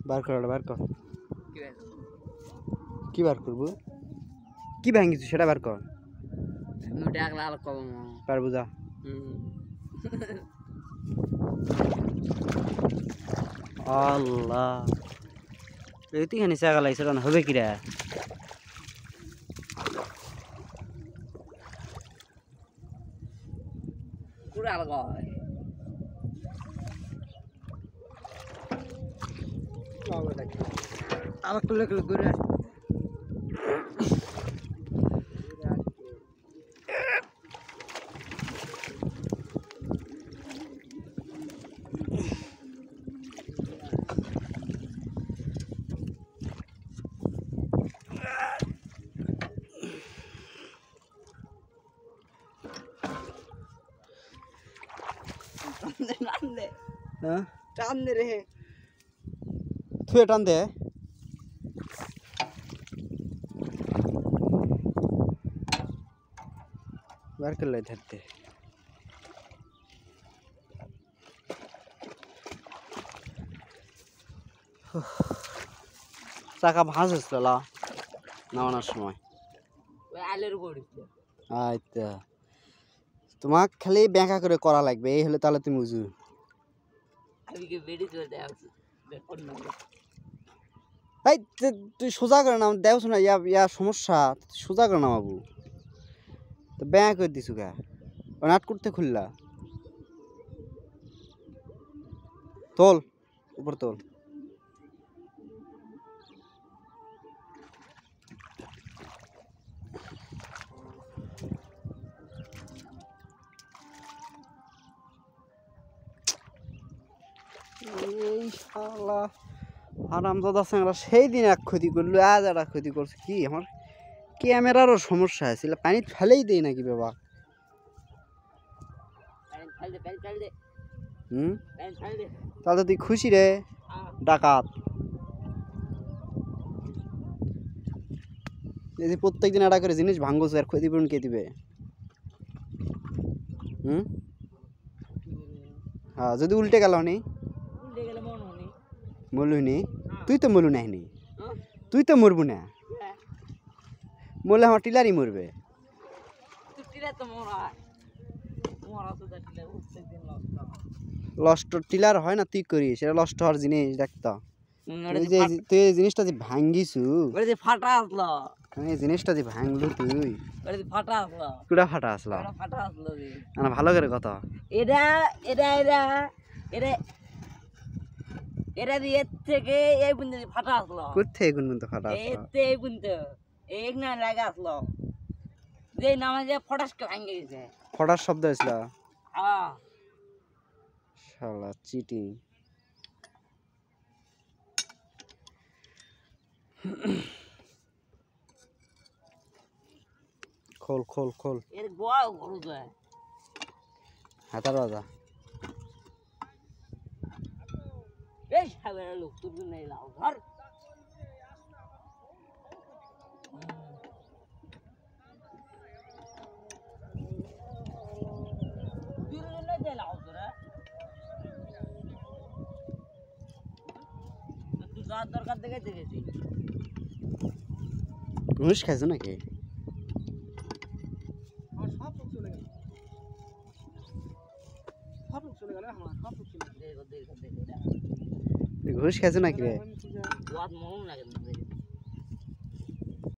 বার কর বার কর কি বার করব কি ভাঙিছ সেটা বার কর মুটা একলা আলো কম পারবো যা আল্লাহ এইখানে চাগা লাগছে রান হবে কি রে পুরা আলো গয় আবার তুলে তুলে ঘুরে আসবে হ্যাঁ টান দে রে তুই টান দে বার করলে ধরতে চাকা ভাঁজ হচ্ছিল নামানোর সময় ওই আলের উপর আচ্ছা তোমাক খালি ব্যাঙ্কা করে করা লাগবে এই হলে তাহলে তুমি বুঝু আমি কি বেডি করে দেয়া উচিত দেখুন না এই তুই সোজা করে নাম দেওছ না ইয়া সমস্যা সোজা করে নামাবো তো ব্যাঙ্ক করে দিছু গা নাট করতে খুললা তোল উপর তোল এই শালা হারামজাদা স্যাংরা সেই দিন এক ক্ষতি করলো আজ আর এক ক্ষতি করছে কি আমার ক্যামেরারও সমস্যা আছে পানি ফেলেই দেই নাকি বাবা হুম তাহলে তুই খুশি রে ডাকাত এই যে প্রত্যেক দিন একটা করে জিনিস ভাঙ্গছে আর ক্ষতিপূরণ কে দিবে হুম হ্যাঁ যদি উল্টে গেল নি মরলুনি তুই তো মরলু নাইনি তুই তো মরবু না মরলে আমার টিলারই মরবে লস্ট টিলার হয় না তুই করিস এটা লস্ট হওয়ার জিনিস দেখতো তুই এই জিনিসটা যে ভাঙ্গিছু ফাটা আসলো এই জিনিসটা যে ভাঙলু তুই ফাটা আসলো কুড়া ফাটা আসলো ফাটা আসলো না ভালো করে কথা এটা এটা এটা এটা এটা দিয়ে থেকে এই পর্যন্ত ফাটা আসলো কোথা থেকে পর্যন্ত ফাটা আসলো এতে এই পর্যন্ত এক না লাগা আসলো যে নামে যে ফটাসকে ভাঙে গেছে ফটার শব্দ হয়েছিল হ্যাঁ শালা চিটিং খোল খোল খোল এর গোয়া গরু তো হাতার বাজা এই সাবের লোক তুই নেই লাও ধর দরকার দেখে দেখেছি ঘুষ খাইছো নাকি ঘুষ খাইছো নাকি রে মন লাগে